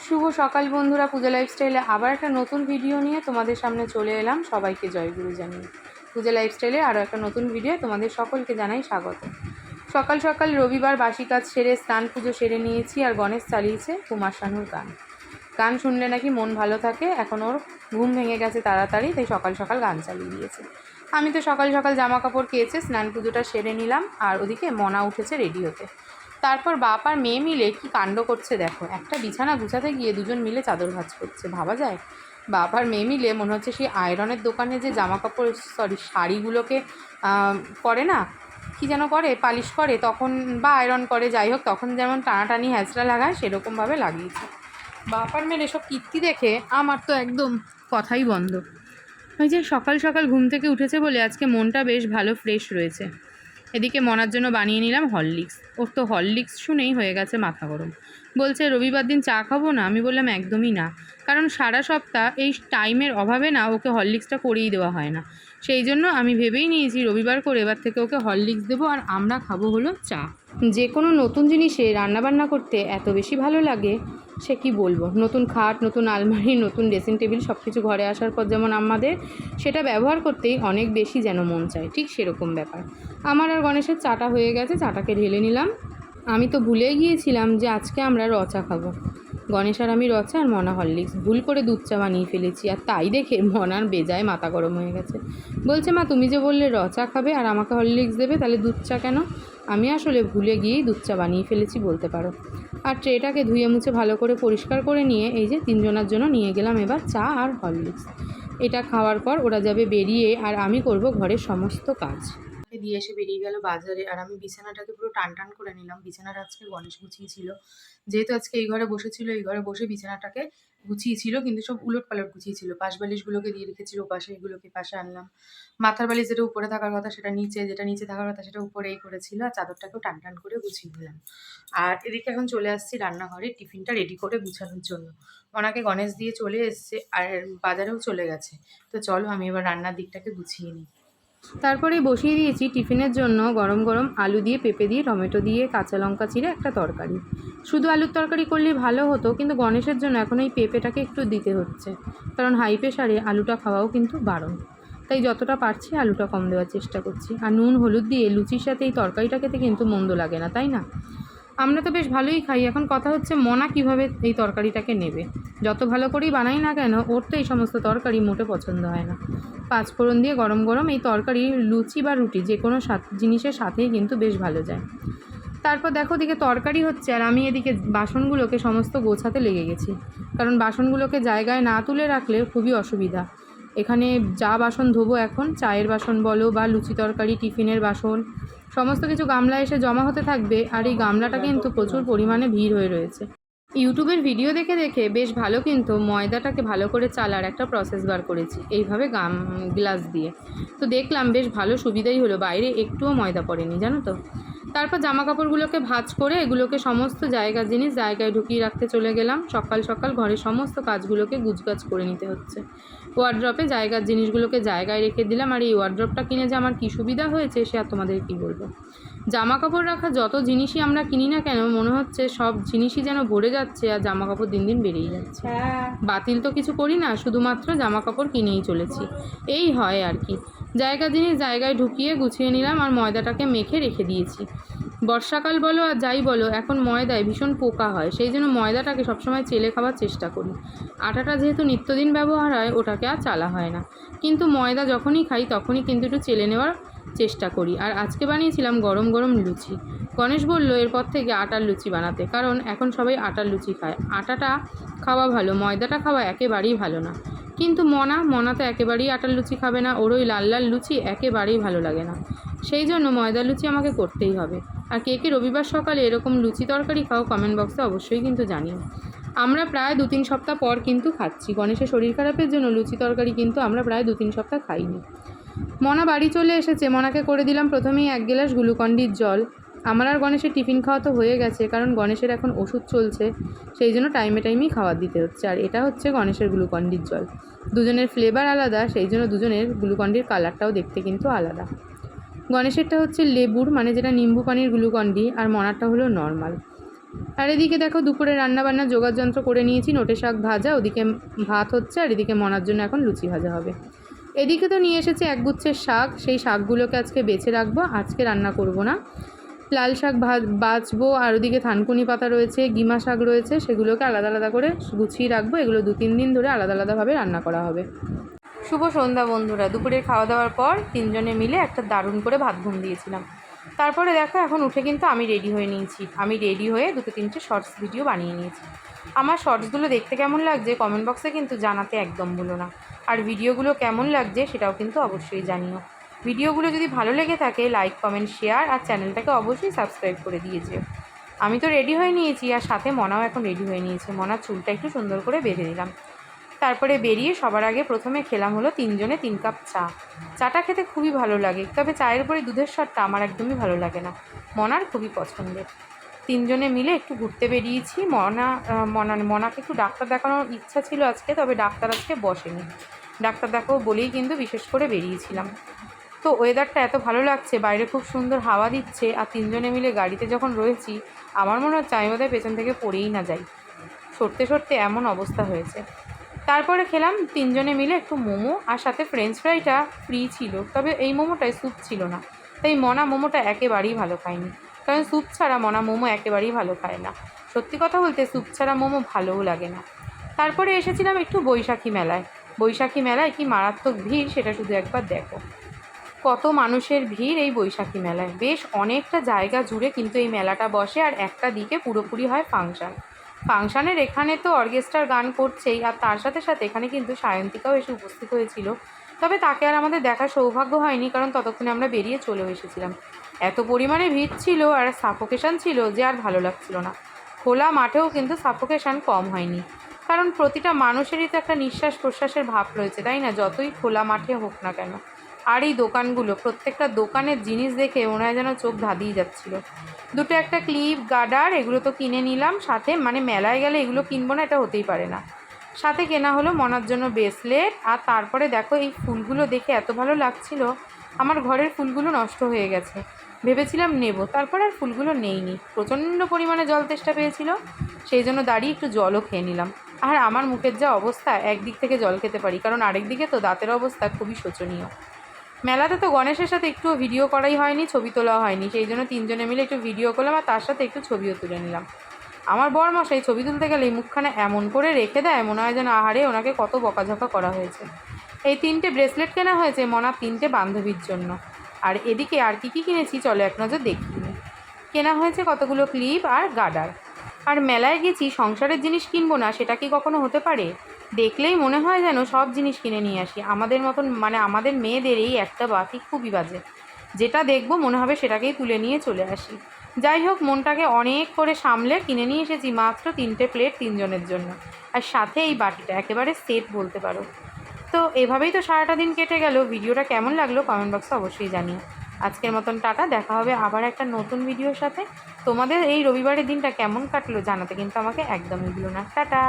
শুভ সকাল বন্ধুরা, পূজা লাইফস্টাইলে আবার একটা নতুন ভিডিও নিয়ে তোমাদের সামনে চলে এলাম। সবাইকে জয়গুরু জানিয়ে পূজা লাইফস্টাইলে আরও একটা নতুন ভিডিও তোমাদের সকলকে জানাই স্বাগত। সকাল সকাল রবিবার বাসি কাজ সেরে স্নান পুজো সেরে নিয়েছি, আর গণেশ চালিয়েছে কুমার শানুর গান। গান শুনলে নাকি মন ভালো থাকে। এখন ওর ঘুম ভেঙে গেছে তাড়াতাড়ি, তাই সকাল সকাল গান চালিয়ে দিয়েছে। আমি তো সকাল সকাল জামা কাপড় কেচে স্নান পুজোটা সেরে নিলাম, আর ওদিকে মনা উঠেছে রেডি হতে। তারপর বাপ আর মেয়ে মিলে কি কাণ্ড করছে দেখো। একটা বিছানা গুছাতে গিয়ে দুজন মিলে চাদর ভাঁজ করছে, ভাবা যায়? বাপ আর মেয়ে মিলে মনে হচ্ছে সেই আয়রনের দোকানে যে জামা কাপড় শাড়িগুলোকে করে না, কি যেন করে, পালিশ করে তখন, বা আয়রন করে, যাই হোক, তখন যেমন টানাটানি হ্যাঁচড়া লাগায় সেরকমভাবে লাগিয়েছে। বাপ আর মেয়ের এসব কীর্তি দেখে আমার তো একদম কথাই বন্ধ। ওই যে সকাল সকাল ঘুম থেকে উঠেছে বলে আজকে মনটা বেশ ভালো ফ্রেশ রয়েছে। এদিকে মনার জন্য বানিয়ে নিলাম হরলিক্স। ওর তো হরলিক্স শুনেই হয়ে গেছে মাথা গরম। বলছে রবিবার দিন চা খাবো না। আমি বললাম একদমই না, কারণ সারা সপ্তাহ এই টাইমের অভাবে না ওকে হরলিক্সটা করেই দেওয়া হয় না। সেই জন্য আমি ভেবেই নিয়েছি রবিবার করে এবার থেকে ওকে হরলিক্স দেবো, আর আমরা খাবো হলো চা। যে কোনো নতুন জিনিসে রান্নাবান্না করতে এত বেশি ভালো লাগে সে কি বলবো। নতুন খাট, নতুন আলমারি, নতুন ড্রেসিং টেবিল সব কিছু ঘরে আসার পর যেমন আমাদের সেটা ব্যবহার করতেই অনেক বেশি যেন মন চায়, ঠিক সেরকম ব্যাপার। আমার আর গণেশের চাটা হয়ে গেছে, চাটাকে ঢেলে নিলাম। আমি তো ভুলেই গিয়েছিলাম যে আজকে আমরা রচা খাবো। গণেশ আর আমি রচা, আর মনা হরলিক্স। ভুল করে দুধ চা বানিয়ে ফেলেছি, আর তাই দেখে মনার বেজায় মাথা গরম হয়ে গেছে। বলছে মা, তুমি যে বললে রচা খাবে আর আমাকে হরলিক্স দেবে, তাহলে দুধ চা কেন? আমি আসলে ভুলে গিয়েই দুধ চা বানিয়ে ফেলেছি বলতে পারো। আর ট্রেটাকে ধুয়ে মুছে ভালো করে পরিষ্কার করে নিয়ে এই যে তিনজনের জন্য নিয়ে গেলাম এবার চা আর হরলিক্স। এটা খাওয়ার পর ওরা যাবে বেরিয়ে, আর আমি করব ঘরের সমস্ত কাজ। দিয়ে এসে বেরিয়ে গেল বাজারে, আর আমি বিছানাটাকে পুরো টান টান করে নিলাম। বিছানাটা আজকে গণেশ গুছিয়েছিল, যেহেতু আজকে এই ঘরে বসেছিল, এই ঘরে বসে বিছানাটাকে গুছিয়েছিল, কিন্তু সব উলট পালট গুছিয়েছিল। পাশ বালিশগুলোকে দিয়ে রেখেছিল পাশে, এগুলোকে পাশে আনলাম। মাথার বালিশ যেটা উপরে থাকার কথা সেটা নিচে, যেটা নিচে থাকার কথা সেটা উপরেই করেছিল, আর চাদরটাকেও টান টান করে গুছিয়ে দিলাম। আর এদিকে এখন চলে আসছি রান্নাঘরে টিফিনটা রেডি করে গুছানোর জন্য। ওনাকে গণেশ দিয়ে চলে এসছে, আর বাজারেও চলে গেছে। তো চলো আমি এবার রান্নার দিকটাকে গুছিয়ে নিই। তারপরে বসিয়ে দিয়েছি টিফিনের জন্য গরম গরম আলু দিয়ে, পেঁপে দিয়ে, টমেটো দিয়ে, কাঁচা লঙ্কা চিড়ে একটা তরকারি। শুধু আলুর তরকারি করলেই ভালো হতো, কিন্তু গণেশের জন্য এখন এই পেঁপেটাকে একটু দিতে হচ্ছে, কারণ হাই প্রেশারে আলুটা খাওয়াও কিন্তু বারণ। তাই যতটা পারছি আলুটা কম দেওয়ার চেষ্টা করছি। আর নুন হলুদ দিয়ে লুচির সাথে এই তরকারিটা খেতে কিন্তু মন্দ লাগে না, তাই না? আমরা তো বেশ ভালোই খাই। এখন কথা হচ্ছে মনা কিভাবে এই তরকারিটাকে নেবে। যত ভালো করেই বানাই না কেন, ওর তো এই সমস্ত তরকারি মোটে পছন্দ হয় না। পাঁচফোড়ন দিয়ে গরম গরম এই তরকারি লুচি বা রুটি যে কোনো জিনিসের সাথেই কিন্তু বেশ ভালো যায়। তারপর দেখো দিকে তরকারি হচ্ছে, আর আমি এদিকে বাসনগুলোকে সমস্ত গোছাতে লেগে গেছি, কারণ বাসনগুলোকে জায়গায় না তুলে রাখলে খুবই অসুবিধা। এখানে যা বাসন ধোবো এখন, চায়ের বাসন বলো বা লুচি তরকারি টিফিনের বাসন, সমস্ত কিছু গামলায় এসে জমা হতে থাকবে, আর এই গামলাটা কিন্তু প্রচুর পরিমাণে ভিড় হয়ে রয়েছে। ইউটিউবের ভিডিও দেখে দেখে বেশ ভালো কিন্তু ময়দাটাকে ভালো করে চালার একটা প্রসেস বার করেছি, এইভাবে গ্লাস দিয়ে। তো দেখলাম বেশ ভালো সুবিধাই হলো, বাইরে একটুও ময়দা পড়েনি, জানো তো। তারপর জামা কাপড়গুলোকে ভাঁজ করে এগুলোকে সমস্ত জায়গার জিনিস জায়গায় ঢুকিয়ে রাখতে চলে গেলাম। সকাল সকাল ঘরের সমস্ত কাজগুলোকে গুছগাছ করে নিতে হচ্ছে। ওয়ার্ড্রপে জায়গার জিনিসগুলোকে জায়গায় রেখে দিলাম, আর এই ওয়ার্ড্রপটা কিনে যে আমার কী সুবিধা হয়েছে সে আর তোমাদের কী বলবো। জামা কাপড় রাখা যত জিনিসই আমরা কিনি না কেন, মনে হচ্ছে সব জিনিসই যেন ভরে যাচ্ছে, আর জামা কাপড় দিন দিন বেড়েই যাচ্ছে। বাতিল তো কিছু করি না, শুধুমাত্র জামা কাপড় কিনেই চলেছি, এই হয় আর কি। জায়গার জিনিস জায়গায় ঢুকিয়ে গুছিয়ে নিলাম, আর ময়দাটাকে মেখে রেখে দিয়েছি। বর্ষাকাল বলো আর যাই বলো, এখন ময়দায় ভীষণ পোকা হয়, সেই জন্য ময়দাটাকে সবসময় চেলে খাওয়ার চেষ্টা করি। আটাটা যেহেতু নিত্যদিন ব্যবহার হয়, ওটাকে আর চালা হয় না, কিন্তু ময়দা যখনই খাই তখনই কিন্তু একটু চেলে নেওয়ার চেষ্টা করি। আর আজকে বানিয়েছিলাম গরম গরম লুচি। গণেশ বলল এরপর থেকে আটার লুচি বানাতে, কারণ এখন সবাই আটার লুচি খায়। আটাটা খাওয়া ভালো, ময়দাটা খাওয়া একেবারেই ভালো না। কিন্তু মনা তো একেবারেই আটার লুচি খাবে না, ওর ওই লাল লাল লুচি একেবারেই ভালো লাগে না। সেই জন্য ময়দার লুচি আমাকে করতেই হবে। আর কে কে রবিবার সকালে এরকম লুচি তরকারি খাও কমেন্ট বক্সে অবশ্যই কিন্তু জানিও। আমরা প্রায় 2-3 সপ্তাহ পর কিন্তু খাচ্ছি। গণেশের শরীর খারাপের জন্য লুচি তরকারি কিন্তু আমরা প্রায় 2-3 সপ্তাহ খাইনি। মনা বাড়ি চলে এসেছে। মনাকে করে দিলাম প্রথমেই 1 গ্লাস গ্লুকন্ডির জল। আমার আর গণেশের টিফিন খাওয়া তো হয়ে গেছে, কারণ গণেশের এখন ওষুধ চলছে, সেই জন্য টাইমে টাইমেই খাবার দিতে হচ্ছে। আর এটা হচ্ছে গণেশের গ্লুকন্ডির জল। দুজনের ফ্লেভার আলাদা, সেই জন্য দুজনের গ্লুকন্ডির কালারটাও দেখতে কিন্তু আলাদা। গণেশেরটা হচ্ছে লেবুর, মানে যেটা নিম্বু পানির গ্লুকন্ডি, আর মনারটা হলো নর্মাল। আর এদিকে দেখো দুপুরে রান্নাবান্না জোগাড় যন্ত্র করে নিয়েছি। নোটে শাক ভাজা, ওদিকে ভাত হচ্ছে, আর এদিকে মনার জন্য এখন লুচি ভাজা হবে। এদিকে তো নিয়ে এসেছি একগুচ্ছের শাক, সেই শাকগুলোকে আজকে বেছে রাখবো, আজকে রান্না করব না। লাল শাক বাছবো, আর ওদিকে থানকুনি পাতা রয়েছে, গিমা শাক রয়েছে, সেগুলোকে আলাদা আলাদা করে গুছিয়ে রাখবো। এগুলো 2-3 দিন ধরে আলাদা আলাদাভাবে রান্না করা হবে। শুভ সন্ধ্যা বন্ধুরা। দুপুরের খাওয়া দাওয়ার পর 3 জনে মিলে একটা দারুণ করে ভাত ঘুম দিয়েছিলাম। তারপরে দেখো এখন উঠে কিন্তু আমি রেডি হয়ে নিয়েছি। আমি রেডি হয়ে 2-3টে শর্টস ভিডিও বানিয়ে নিয়েছি। আমার শর্টসগুলো দেখতে কেমন লাগছে কমেন্ট বক্সে কিন্তু জানাতে একদম ভুলো না। আর ভিডিওগুলো কেমন লাগছে সেটাও কিন্তু অবশ্যই জানিও। ভিডিওগুলো যদি ভালো লেগে থাকে লাইক, কমেন্ট, শেয়ার, আর চ্যানেলটাকে অবশ্যই সাবস্ক্রাইব করে দিয়েছে। আমি তো রেডি হয়ে নিয়েছি, আর সাথে মনাও এখন রেডি হয়ে নিয়েছে। মনার চুলটা একটু সুন্দর করে বেঁধে দিলাম। তারপরে বেরিয়ে সবার আগে প্রথমে খেলাম হলো 3 জনে 3 কাপ চা। চাটা খেতে খুবই ভালো লাগে, তবে চায়ের উপরে দুধের স্বাদটা আমার একদমই ভালো লাগে না, মনার খুবই পছন্দের। 3 জনে মিলে একটু ঘুরতে বেরিয়েছি। মনাকে একটু ডাক্তার দেখানোর ইচ্ছা ছিল আজকে, তবে ডাক্তার আজকে বসেনি। ডাক্তার দেখাবো বলেই কিন্তু বিশেষ করে বেরিয়েছিলাম। তো ওয়েদারটা এত ভালো লাগছে, বাইরে খুব সুন্দর হাওয়া দিচ্ছে, আর 3 জনে মিলে গাড়িতে যখন রয়েছি আমার মনে হচ্ছে আমি বোধহয় পেছন থেকে পড়েই না যাই, সরতে সরতে এমন অবস্থা হয়েছে। তারপরে খেলাম 3 জনে মিলে একটু মোমো, আর সাথে ফ্রেঞ্চ ফ্রাইটা ফ্রি ছিল, তবে এই মোমোটায় স্যুপ ছিল না, তাই মনা মোমোটা একেবারেই ভালো খায়নি। কারণ স্যুপ ছাড়া মনা মোমো একেবারেই ভালো খায় না। সত্যি কথা বলতে স্যুপ ছাড়া মোমো ভালোও লাগে না। তারপরে এসেছিলাম একটু বৈশাখী মেলায়। বৈশাখী মেলায় কি মারাত্মক ভিড় সেটা শুধু একবার দেখো। কত মানুষের ভিড় এই বৈশাখী মেলায়। বেশ অনেকটা জায়গা জুড়ে কিন্তু এই মেলাটা বসে, আর একটা দিকে পুরোপুরি হয় ফাংশানের এখানে তো অর্কেস্ট্রার গান করছেই, আর তার সাথে সাথে এখানে কিন্তু সায়ন্তিকাও এসে উপস্থিত হয়েছিল। তবে তাকে আর আমাদের দেখার সৌভাগ্য হয়নি, কারণ ততক্ষণে আমরা বেরিয়ে চলেও এসেছিলাম। এত পরিমাণে ভিড় ছিল আর সাফোকেশান ছিল যে আর ভালো লাগছিল না। খোলা মাঠেও কিন্তু সাফোকেশান কম হয়নি, কারণ প্রতিটা মানুষেরই তো একটা নিঃশ্বাস প্রশ্বাসের ভাব রয়েছে, তাই না, যতই খোলা মাঠে হোক না কেন। আর এই দোকানগুলো, প্রত্যেকটা দোকানের জিনিস দেখে মনে হয় যেন চোখ ধাঁধিয়ে যাচ্ছিল। দুটো একটা ক্লিপ, গার্ডার, এগুলো তো কিনে নিলাম। সাথে মেলায় গেলে এগুলো কিনবো না এটা হতেই পারে না। সাথে কেনা হলো মনার জন্য ব্রেসলেট। আর তারপরে দেখো এই ফুলগুলো দেখে এত ভালো লাগছিল। আমার ঘরের ফুলগুলো নষ্ট হয়ে গেছে, ভেবেছিলাম নেব, তারপর আর ফুলগুলো নেইনি। প্রচণ্ড পরিমাণে জল তেষ্টা পেয়েছিল, সেই জন্য দাঁড়িয়ে একটু জলও খেয়ে নিলাম। আর আমার মুখের যা অবস্থা, একদিক থেকে জল খেতে পারি, কারণ আরেক দিকে তো দাঁতের অবস্থা খুবই শোচনীয়। মেলাতে তো গণেশের সাথে একটুও ভিডিও করাই হয়নি, ছবি তোলাও হয়নি, সেই জন্য 3 জনে মিলে একটু ভিডিও করলাম, আর তার সাথে একটু ছবিও তুলে নিলাম। আমার বরমশাই ছবি তুলতে গেলে এই মুখখানা এমন করে রেখে দেয়, মনে হয় যেন আহারে ওনাকে কত বকাঝকা করা হয়েছে। এই 3টে ব্রেসলেট কেনা হয়েছে মনার 3টে বান্ধবীর জন্য। আর এদিকে আর কি কিনেছি চলো এক নজর দেখিয়ে নিই। কেনা হয়েছে কতগুলো ক্লিপ আর গার্ডার। আর মেলায় গেছি সংসারের জিনিস কিনবো না, সেটা কি কখনো হতে পারে? দেখলেই মনে হয় যেন সব জিনিস কিনে নিয়ে আসি। আমাদের মতন আমাদের মেয়েদের এই একটা বাকি খুবই বাজে, যেটা দেখবো মনে হবে সেটাকেই তুলে নিয়ে চলে আসি। যাই হোক, মনটাকে অনেক করে সামলে কিনে নিয়ে এসেছি মাত্র 3টে প্লেট 3 জনের জন্য, আর সাথে এই বাটিটা একেবারে সেট বলতে পারো। তো এভাবেই তো সারাটা দিন কেটে গেল। ভিডিওটা কেমন লাগলো কমেন্ট বক্সে অবশ্যই জানিও। আজকের মতন টাটা, দেখা হবে আবার একটা নতুন ভিডিওর সাথে। তোমাদের এই রবিবারের দিনটা কেমন কাটলো জানাতে কিন্তু আমাকে একদমই ভুলো না। টাটা।